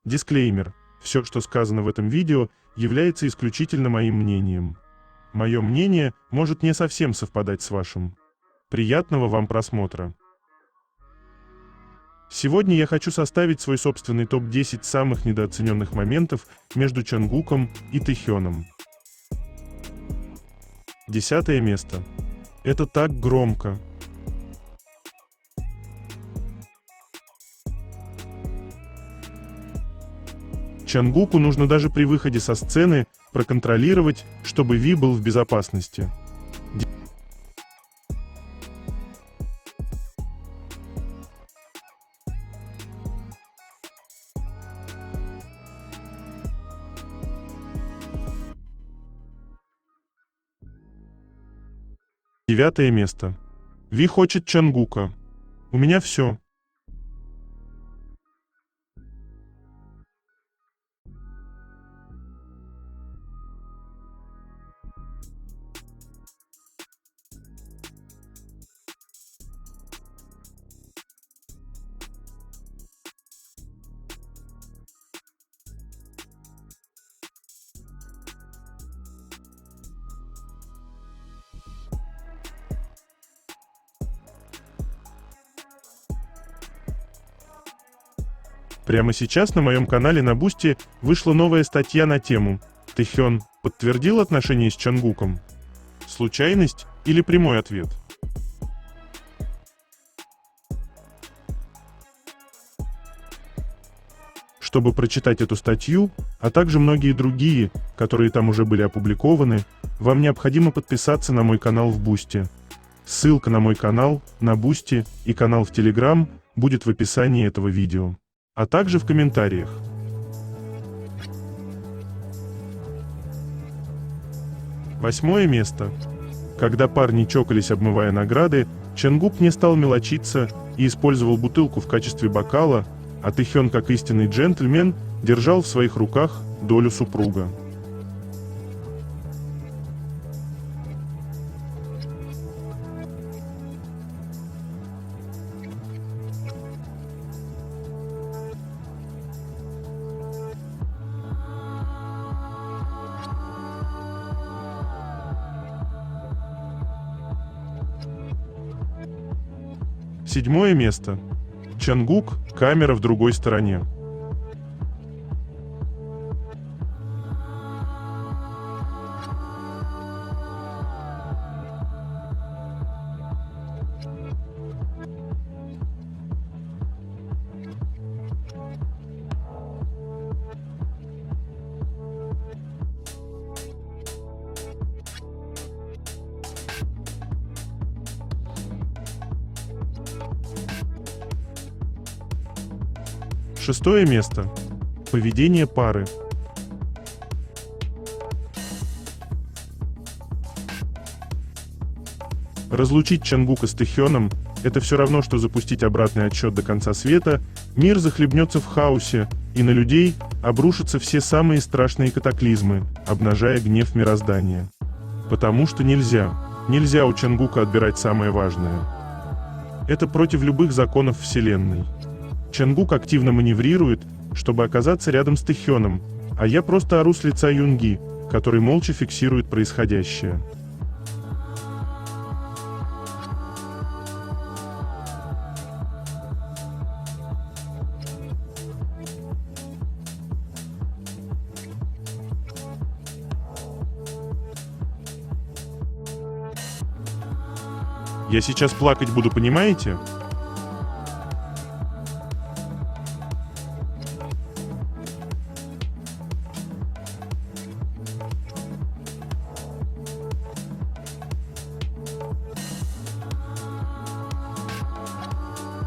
Дисклеймер. Все, что сказано в этом видео, является исключительно моим мнением. Мое мнение может не совсем совпадать с вашим. Приятного вам просмотра. Сегодня я хочу составить свой собственный топ-10 самых недооцененных моментов между Чонгуком и Тэхёном. 10 место. Это так громко. Чонгуку нужно даже при выходе со сцены проконтролировать, чтобы Ви был в безопасности. Девятое место. Ви хочет Чонгука. У меня все. Прямо сейчас на моем канале на Бусти вышла новая статья на тему «Тэхён подтвердил отношения с Чонгуком? Случайность или прямой ответ?» Чтобы прочитать эту статью, а также многие другие, которые там уже были опубликованы, вам необходимо подписаться на мой канал в Бусти. Ссылка на мой канал, на Бусти и канал в Телеграм будет в описании этого видео, а также в комментариях. Восьмое место. Когда парни чокались, обмывая награды, Чонгук не стал мелочиться и использовал бутылку в качестве бокала, а Тэхён, как истинный джентльмен, держал в своих руках долю супруга. Седьмое место. Чонгук, камера в другой стороне. Шестое место. Поведение пары. Разлучить Чонгука с Тэхёном – это все равно, что запустить обратный отсчет до конца света, мир захлебнется в хаосе, и на людей обрушатся все самые страшные катаклизмы, обнажая гнев мироздания. Потому что нельзя у Чонгука отбирать самое важное. Это против любых законов Вселенной. Чонгук активно маневрирует, чтобы оказаться рядом с Тэхёном, а я просто ору с лица Юнги, который молча фиксирует происходящее. Я сейчас плакать буду, понимаете?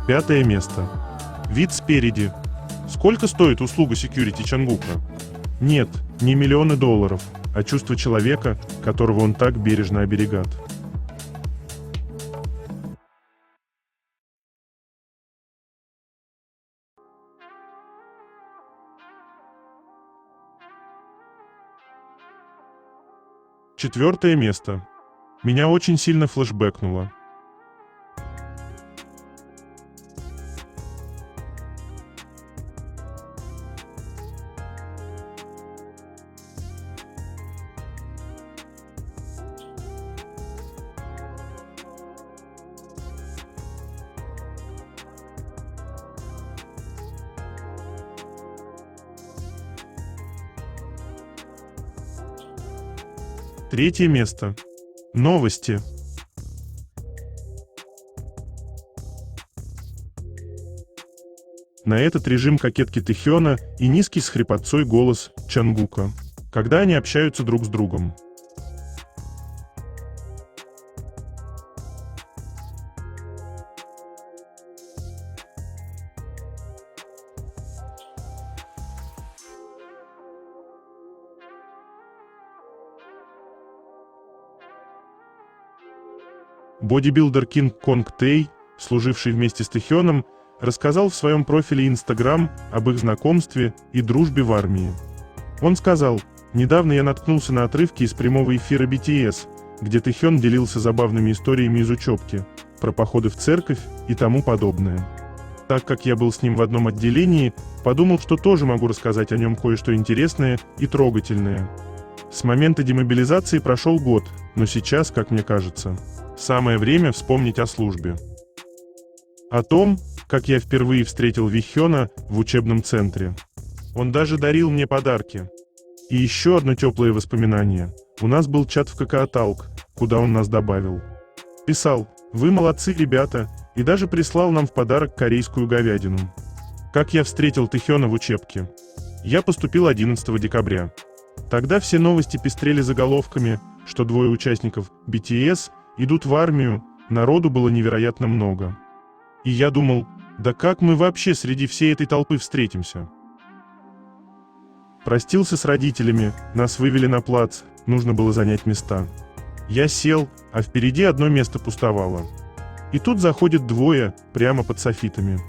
Пятое место. Вид спереди. Сколько стоит услуга секьюрити Чонгука? Нет, не миллионы долларов, а чувство человека, которого он так бережно оберегает. Четвертое место. Меня очень сильно флешбэкнуло. Третье место. Новости. На этот режим кокетки Тэхёна и низкий с хрипотцой голос Чангука, когда они общаются друг с другом. Бодибилдер Кинг Конг Тэй, служивший вместе с Тэхёном, рассказал в своем профиле Instagram об их знакомстве и дружбе в армии. Он сказал: «Недавно я наткнулся на отрывки из прямого эфира BTS, где Тэхён делился забавными историями из учебки, про походы в церковь и тому подобное. Так как я был с ним в одном отделении, подумал, что тоже могу рассказать о нем кое-что интересное и трогательное. С момента демобилизации прошел год, но сейчас, как мне кажется, самое время вспомнить о службе. О том, как я впервые встретил Вихёна в учебном центре. Он даже дарил мне подарки. И еще одно теплое воспоминание. У нас был чат в ККА-Талк, куда он нас добавил. Писал: «Вы молодцы, ребята», и даже прислал нам в подарок корейскую говядину. Как я встретил Тэхёна в учебке. Я поступил 11 декабря. Тогда все новости пестрели заголовками, что двое участников BTS идут в армию, народу было невероятно много. И я думал, да как мы вообще среди всей этой толпы встретимся? Простился с родителями, нас вывели на плац, нужно было занять места. Я сел, а впереди одно место пустовало. И тут заходят двое, прямо под софитами.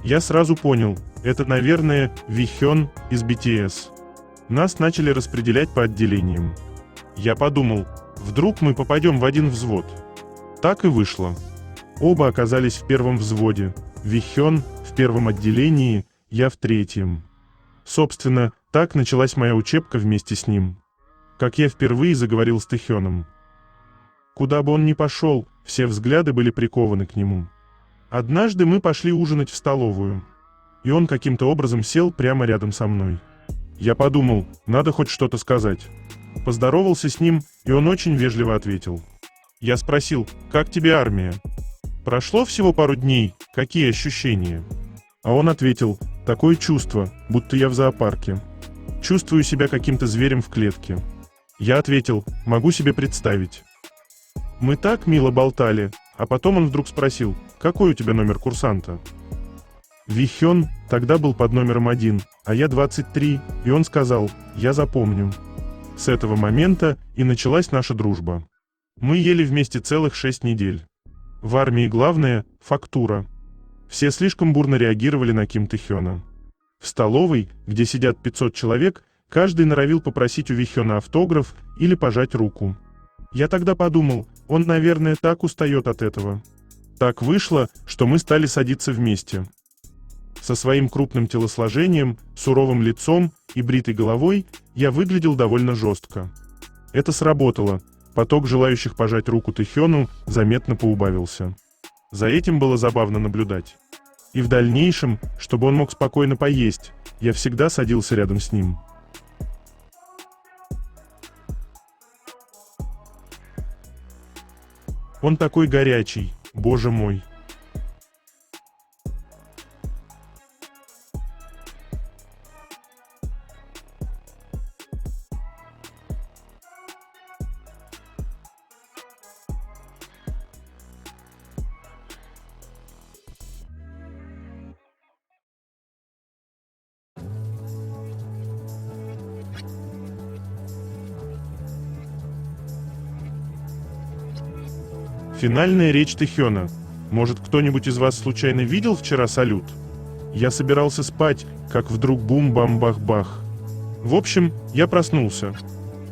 Я сразу понял, это, наверное, Вихён из BTS. Нас начали распределять по отделениям. Я подумал, вдруг мы попадем в один взвод. Так и вышло. Оба оказались в первом взводе. Вихён в первом отделении, я в третьем. Собственно, так началась моя учебка вместе с ним. Как я впервые заговорил с Тэхёном. Куда бы он ни пошел, все взгляды были прикованы к нему. Однажды мы пошли ужинать в столовую. И он каким-то образом сел прямо рядом со мной. Я подумал, надо хоть что-то сказать. Поздоровался с ним, и он очень вежливо ответил. Я спросил, как тебе армия? Прошло всего пару дней, какие ощущения? А он ответил, такое чувство, будто я в зоопарке. Чувствую себя каким-то зверем в клетке. Я ответил, могу себе представить. Мы так мило болтали, а потом он вдруг спросил, какой у тебя номер курсанта? Вихён тогда был под номером 1, а я 23, и он сказал, я запомню. С этого момента и началась наша дружба. Мы ели вместе целых 6 недель. В армии главное – фактура. Все слишком бурно реагировали на Ким Тэхёна. В столовой, где сидят 500 человек, каждый норовил попросить у Вихёна автограф или пожать руку. Я тогда подумал, он, наверное, так устает от этого. Так вышло, что мы стали садиться вместе. Со своим крупным телосложением, суровым лицом и бритой головой я выглядел довольно жестко. Это сработало. Поток желающих пожать руку Тэхёну заметно поубавился. За этим было забавно наблюдать. И в дальнейшем, чтобы он мог спокойно поесть, я всегда садился рядом с ним. Он такой горячий, боже мой. Финальная речь Тэхёна. Может, кто-нибудь из вас случайно видел вчера салют? Я собирался спать, как вдруг бум-бам-бах-бах. В общем, я проснулся.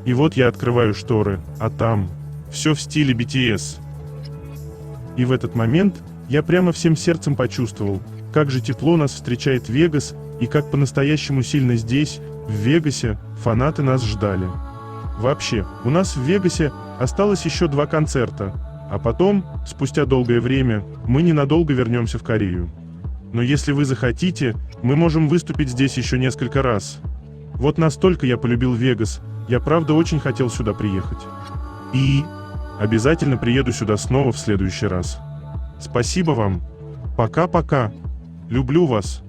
И вот я открываю шторы, а там все в стиле BTS. И в этот момент я прямо всем сердцем почувствовал, как же тепло нас встречает Вегас, и как по-настоящему сильно здесь, в Вегасе, фанаты нас ждали. Вообще, у нас в Вегасе осталось еще 2 концерта, а потом, спустя долгое время, мы ненадолго вернемся в Корею. Но если вы захотите, мы можем выступить здесь еще несколько раз. Вот настолько я полюбил Вегас, Я правда очень хотел сюда приехать. И обязательно приеду сюда снова в следующий раз. Спасибо вам. Пока-пока. Люблю вас.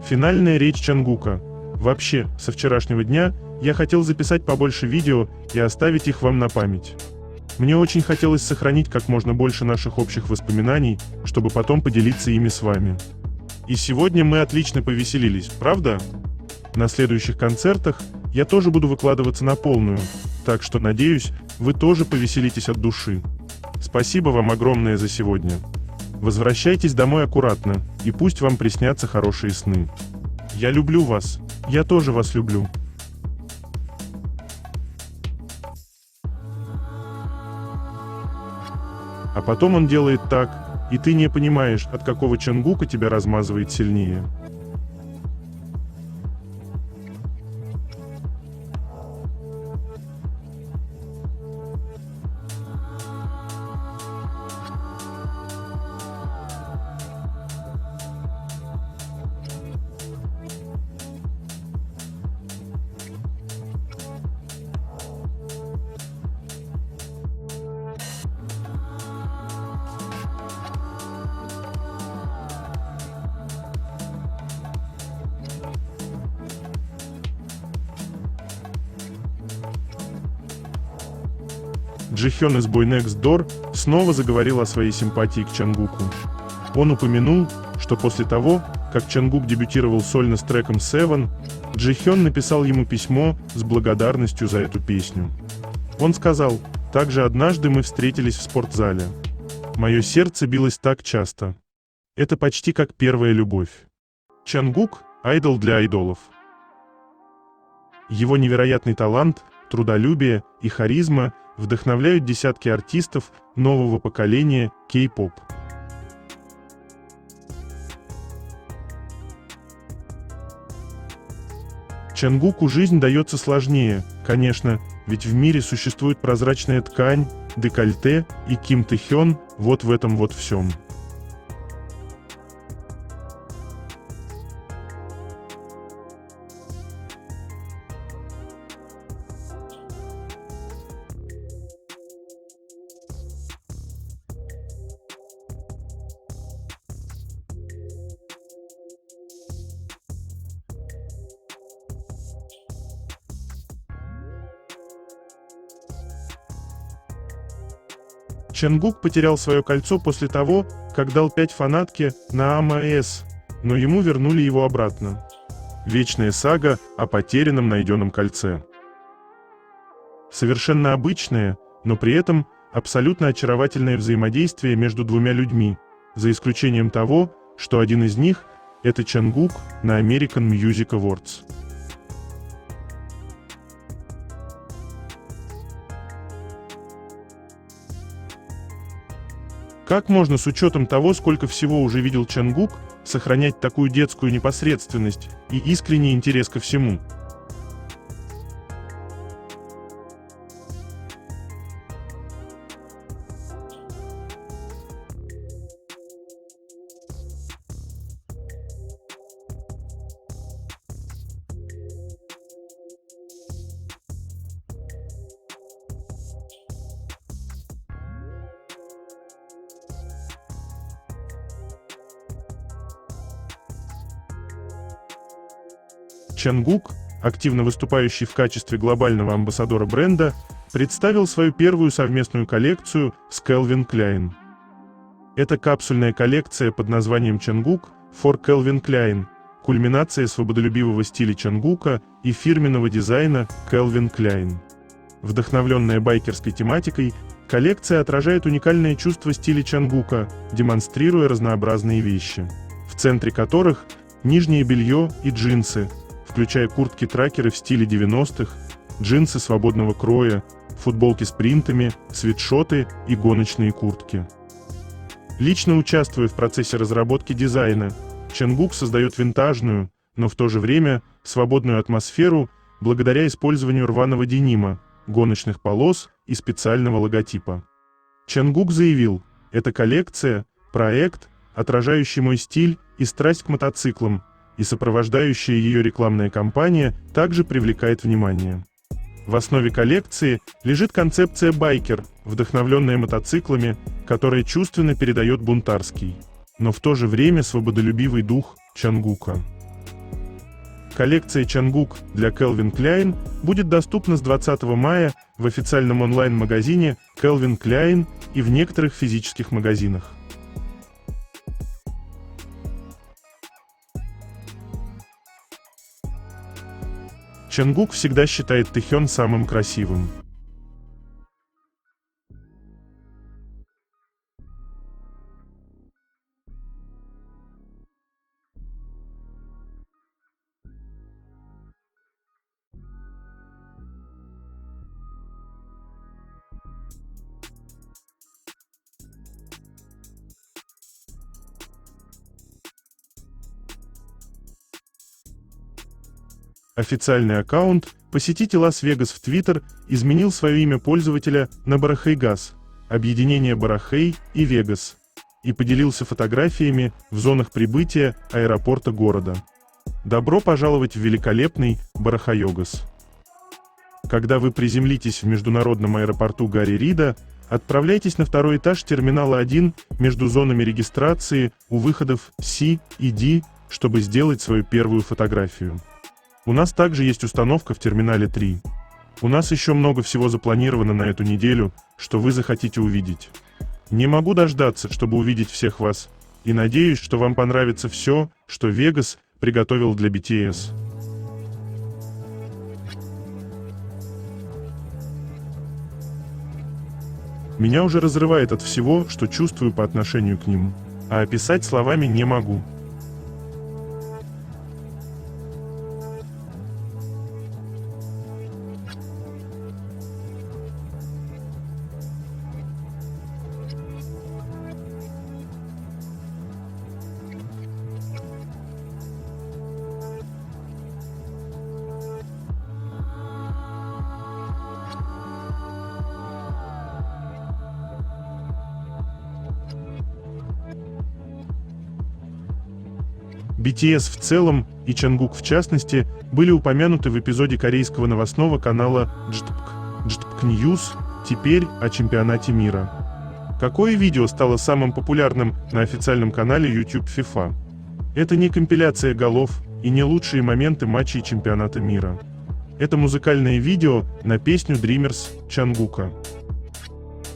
Финальная речь Чонгука. Вообще, со вчерашнего дня я хотел записать побольше видео и оставить их вам на память. Мне очень хотелось сохранить как можно больше наших общих воспоминаний, чтобы потом поделиться ими с вами. И сегодня мы отлично повеселились, правда? На следующих концертах я тоже буду выкладываться на полную, так что, надеюсь, вы тоже повеселитесь от души. Спасибо вам огромное за сегодня. Возвращайтесь домой аккуратно, и пусть вам приснятся хорошие сны. Я люблю вас. Я тоже вас люблю. А потом он делает так, и ты не понимаешь, от какого Чонгука тебя размазывает сильнее. Джихён из Boy Next Door снова заговорил о своей симпатии к Чонгуку. Он упомянул, что после того, как Чонгук дебютировал сольно с треком Seven, Джихён написал ему письмо с благодарностью за эту песню. Он сказал: «Также однажды мы встретились в спортзале. Мое сердце билось так часто. Это почти как первая любовь». Чонгук – айдол для айдолов. Его невероятный талант, трудолюбие и харизма вдохновляют десятки артистов нового поколения кей-поп. Чонгуку жизнь дается сложнее, конечно, ведь в мире существует прозрачная ткань, декольте и Ким Тэхён вот в этом вот всем. Чонгук потерял свое кольцо после того, как дал 5 фанатке Наама С, но ему вернули его обратно. Вечная сага о потерянном найденном кольце. Совершенно обычное, но при этом абсолютно очаровательное взаимодействие между двумя людьми, за исключением того, что один из них – это Чонгук на American Music Awards. Как можно с учетом того, сколько всего уже видел Чонгук, сохранять такую детскую непосредственность и искренний интерес ко всему? Чонгук, активно выступающий в качестве глобального амбассадора бренда, представил свою первую совместную коллекцию с Calvin Klein. Это капсульная коллекция под названием Чонгук for Calvin Klein, кульминация свободолюбивого стиля Чонгука и фирменного дизайна Calvin Klein. Вдохновленная байкерской тематикой, коллекция отражает уникальное чувство стиля Чонгука, демонстрируя разнообразные вещи, в центре которых нижнее белье и джинсы, включая куртки-тракеры в стиле 90-х, джинсы свободного кроя, футболки с принтами, свитшоты и гоночные куртки. Лично участвуя в процессе разработки дизайна, Чонгук создает винтажную, но в то же время свободную атмосферу благодаря использованию рваного денима, гоночных полос и специального логотипа. Чонгук заявил: «Эта коллекция – проект, отражающий мой стиль и страсть к мотоциклам, и сопровождающая ее рекламная кампания также привлекает внимание. В основе коллекции лежит концепция байкер, вдохновленная мотоциклами, которая чувственно передает бунтарский, но в то же время свободолюбивый дух Чонгука. Коллекция Чонгук для Calvin Klein будет доступна с 20 мая в официальном онлайн-магазине Calvin Klein и в некоторых физических магазинах. Чонгук всегда считает Тэхён самым красивым. Официальный аккаунт «Посетите Лас-Вегас» в Twitter изменил свое имя пользователя на Барахейгас, объединение Барахей и Вегас, и поделился фотографиями в зонах прибытия аэропорта города. Добро пожаловать в великолепный Барахайогас. Когда вы приземлитесь в международном аэропорту Гарри Рида, отправляйтесь на второй этаж терминала 1 между зонами регистрации у выходов C и D, чтобы сделать свою первую фотографию. У нас также есть установка в терминале 3. У нас еще много всего запланировано на эту неделю, что вы захотите увидеть. Не могу дождаться, чтобы увидеть всех вас, и надеюсь, что вам понравится все, что Вегас приготовил для BTS. Меня уже разрывает от всего, что чувствую по отношению к ним, а описать словами не могу. BTS в целом и Чонгук в частности были упомянуты в эпизоде корейского новостного канала JTBK News, теперь о чемпионате мира. Какое видео стало самым популярным на официальном канале YouTube FIFA? Это не компиляция голов и не лучшие моменты матчей чемпионата мира. Это музыкальное видео на песню Dreamers Чонгука.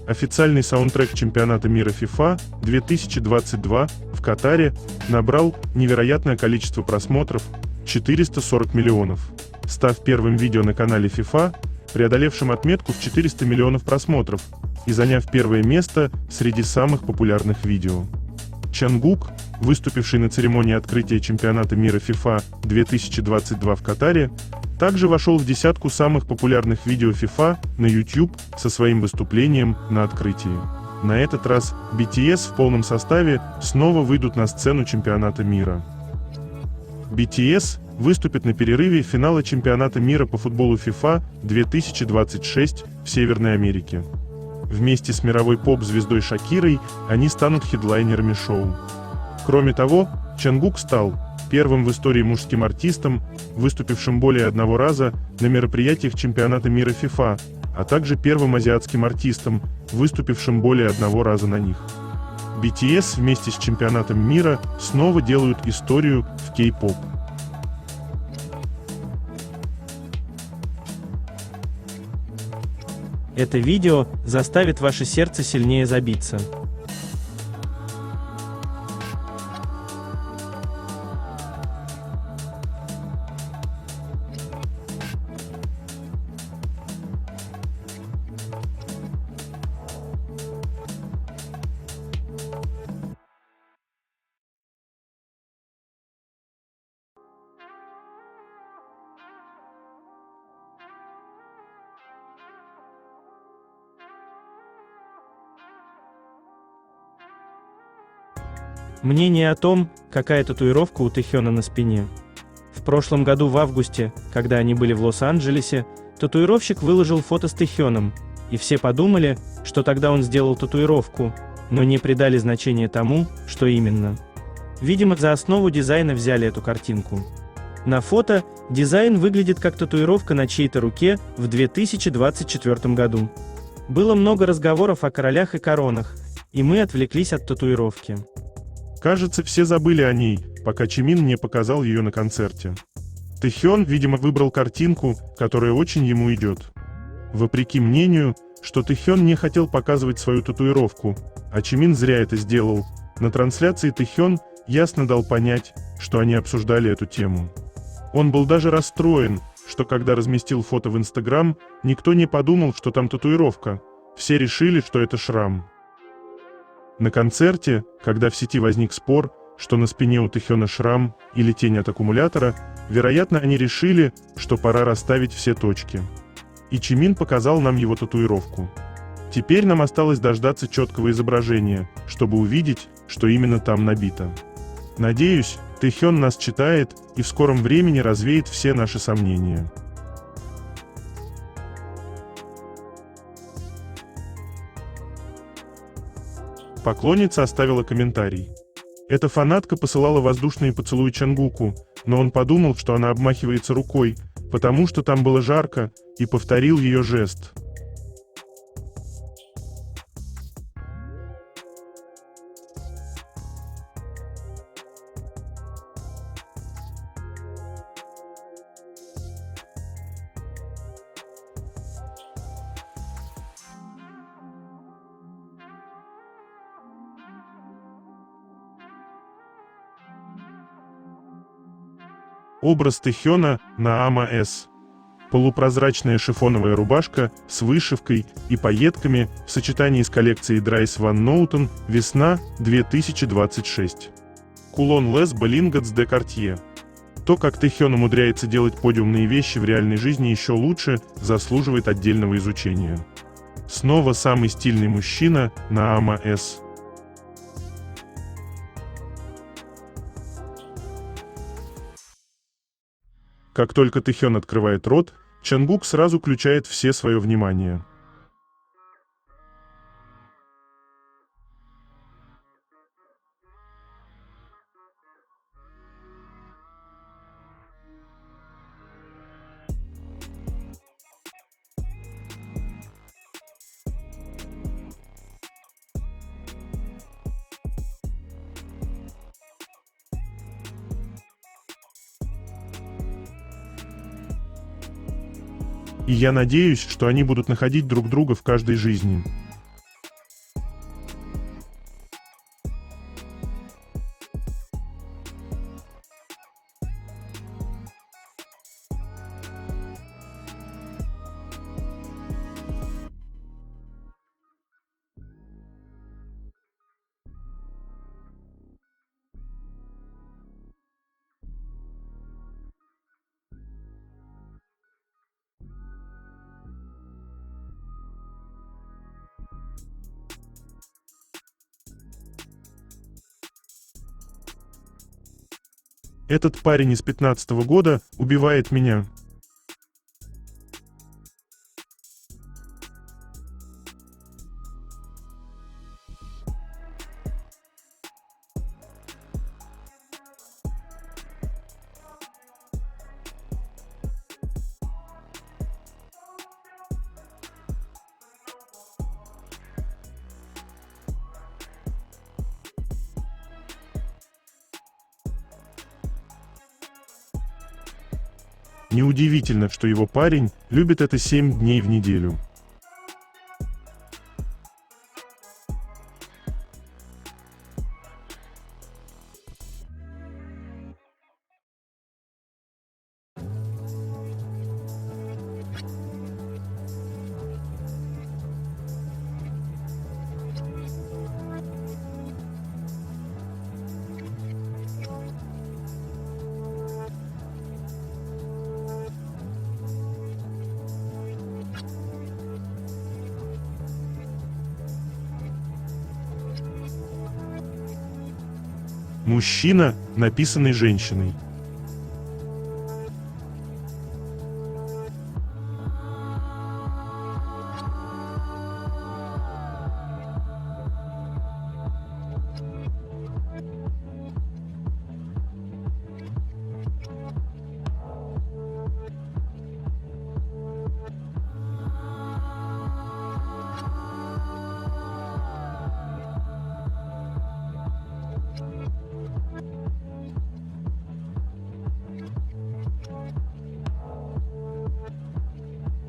Официальный саундтрек чемпионата мира FIFA 2022 в Катаре набрал невероятное количество просмотров – 440 миллионов, став первым видео на канале FIFA, преодолевшим отметку в 400 миллионов просмотров и заняв первое место среди самых популярных видео. Чонгук, выступивший на церемонии открытия чемпионата мира FIFA 2022 в Катаре, также вошел в десятку самых популярных видео FIFA на YouTube со своим выступлением на открытии. На этот раз BTS в полном составе снова выйдут на сцену чемпионата мира. BTS выступит на перерыве финала чемпионата мира по футболу FIFA 2026 в Северной Америке. Вместе с мировой поп-звездой Шакирой они станут хедлайнерами шоу. Кроме того, Чонгук стал первым в истории мужским артистом, выступившим более одного раза на мероприятиях чемпионата мира FIFA, а также первым азиатским артистом, выступившим более одного раза на них. BTS вместе с чемпионатом мира снова делают историю в кей-поп. Это видео заставит ваше сердце сильнее забиться. Мнение о том, какая татуировка у Тэхёна на спине. В прошлом году в августе, когда они были в Лос-Анджелесе, татуировщик выложил фото с Тэхёном, и все подумали, что тогда он сделал татуировку, но не придали значения тому, что именно. Видимо, за основу дизайна взяли эту картинку. На фото дизайн выглядит как татуировка на чьей-то руке в 2024 году. Было много разговоров о королях и коронах, и мы отвлеклись от татуировки. Кажется, все забыли о ней, пока Чимин не показал ее на концерте. Тэхён, видимо, выбрал картинку, которая очень ему идет. Вопреки мнению, что Тэхён не хотел показывать свою татуировку, а Чимин зря это сделал, на трансляции Тэхён ясно дал понять, что они обсуждали эту тему. Он был даже расстроен, что когда разместил фото в Инстаграм, никто не подумал, что там татуировка. Все решили, что это шрам. На концерте, когда в сети возник спор, что на спине у Тэхёна шрам или тень от аккумулятора, вероятно, они решили, что пора расставить все точки. И Чимин показал нам его татуировку. Теперь нам осталось дождаться четкого изображения, чтобы увидеть, что именно там набито. Надеюсь, Тэхён нас читает и в скором времени развеет все наши сомнения. Поклонница оставила комментарий. Эта фанатка посылала воздушные поцелуи Чангуку, но он подумал, что она обмахивается рукой, потому что там было жарко, и повторил ее жест. Образ Тэхёна на Ама-С. Полупрозрачная шифоновая рубашка с вышивкой и пайетками в сочетании с коллекцией Dries Van Noten весна 2026. Кулон Les Ballingats de Cartier. То, как Тэхён умудряется делать подиумные вещи в реальной жизни еще лучше, заслуживает отдельного изучения. Снова самый стильный мужчина на Ама-С. Как только Тэхён открывает рот, Чангук сразу включает все свое внимание. И я надеюсь, что они будут находить друг друга в каждой жизни. Этот парень из 15-го года убивает меня. Неудивительно, что его парень любит это 7 дней в неделю. Мужчина, написанный женщиной.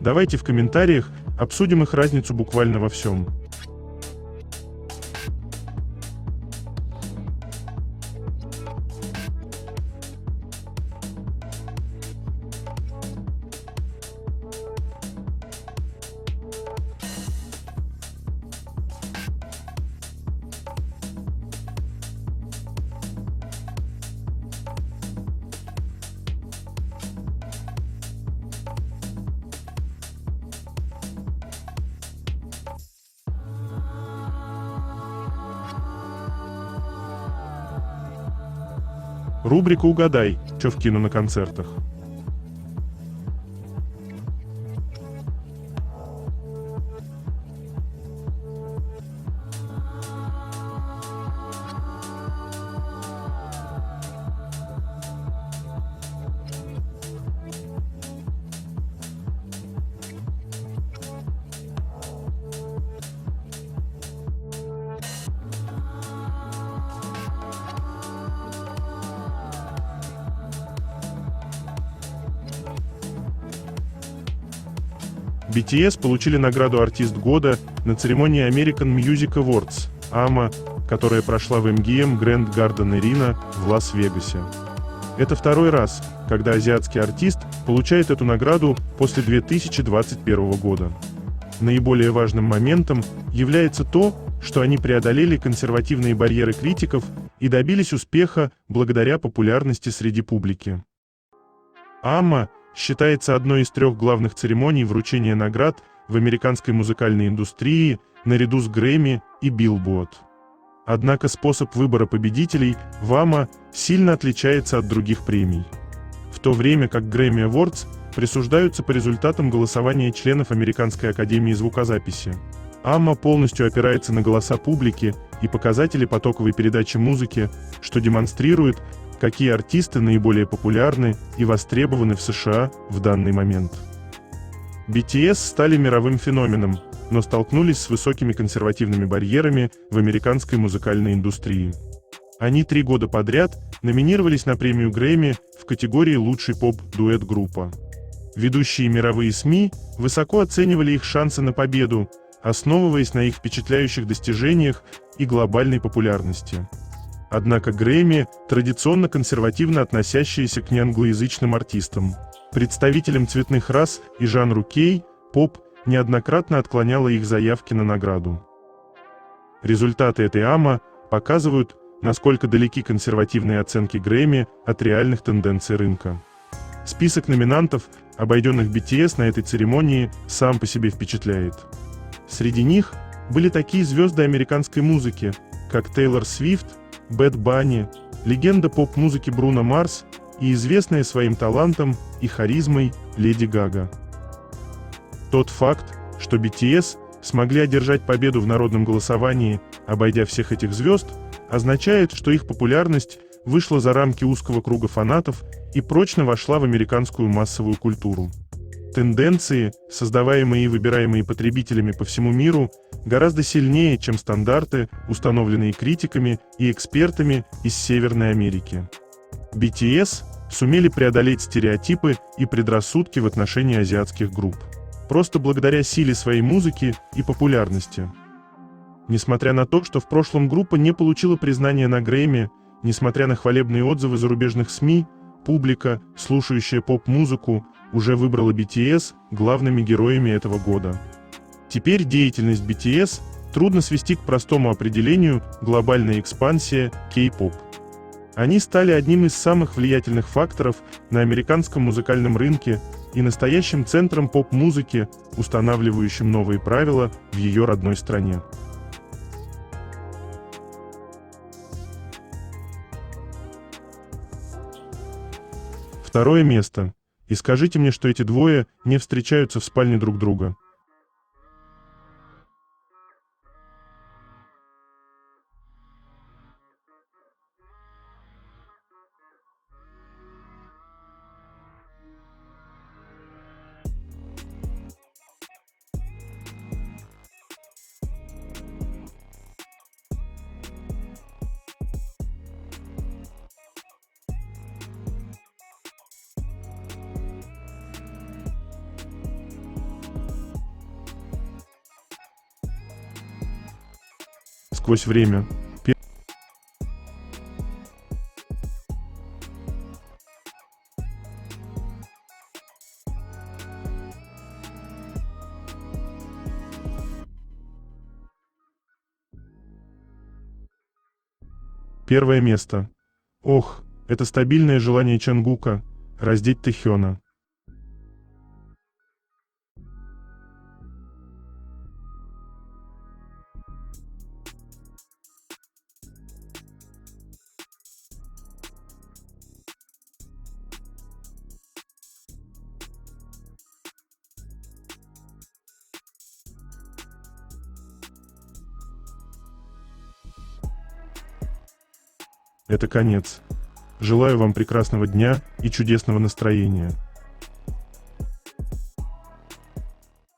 Давайте в комментариях обсудим их разницу буквально во всем. Рубрика «Угадай, чё в кино на концертах». BTS получили награду «Артист года» на церемонии American Music Awards (AMA), которая прошла в MGM Grand Garden Arena в Лас-Вегасе. Это второй раз, когда азиатский артист получает эту награду после 2021 года. Наиболее важным моментом является то, что они преодолели консервативные барьеры критиков и добились успеха благодаря популярности среди публики. AMA считается одной из 3 главных церемоний вручения наград в американской музыкальной индустрии наряду с Грэмми и Billboard. Однако способ выбора победителей в AMA сильно отличается от других премий. В то время как Grammy Awards присуждаются по результатам голосования членов Американской академии звукозаписи, AMA полностью опирается на голоса публики и показатели потоковой передачи музыки, что демонстрирует, какие артисты наиболее популярны и востребованы в США в данный момент. BTS стали мировым феноменом, но столкнулись с высокими консервативными барьерами в американской музыкальной индустрии. Они 3 года подряд номинировались на премию Грэмми в категории «Лучший поп-дуэт-группа». Ведущие мировые СМИ высоко оценивали их шансы на победу, основываясь на их впечатляющих достижениях и глобальной популярности. Однако Грэмми традиционно консервативно относящиеся к неанглоязычным артистам, представителям цветных рас и жанру кей-поп, неоднократно отклоняла их заявки на награду. Результаты этой AMA показывают, насколько далеки консервативные оценки Грэмми от реальных тенденций рынка. Список номинантов, обойденных BTS на этой церемонии, сам по себе впечатляет. Среди них были такие звезды американской музыки, как Тейлор Свифт, Бэд Банни, легенда поп-музыки Бруно Марс и известная своим талантом и харизмой Леди Гага. Тот факт, что BTS смогли одержать победу в народном голосовании, обойдя всех этих звезд, означает, что их популярность вышла за рамки узкого круга фанатов и прочно вошла в американскую массовую культуру. Тенденции, создаваемые и выбираемые потребителями по всему миру, гораздо сильнее, чем стандарты, установленные критиками и экспертами из Северной Америки. BTS сумели преодолеть стереотипы и предрассудки в отношении азиатских групп, просто благодаря силе своей музыки и популярности. Несмотря на то, что в прошлом группа не получила признания на Грэмми, несмотря на хвалебные отзывы зарубежных СМИ, публика, слушающая поп-музыку, уже выбрала BTS главными героями этого года. Теперь деятельность BTS трудно свести к простому определению «глобальная экспансия кей-поп». Они стали одним из самых влиятельных факторов на американском музыкальном рынке и настоящим центром поп-музыки, устанавливающим новые правила в ее родной стране. Второе место. И скажите мне, что эти двое не встречаются в спальне друг друга. сквозь время. Первое место. Ох, это стабильное желание Чонгука раздеть Тэхёна. Это конец. Желаю вам прекрасного дня и чудесного настроения.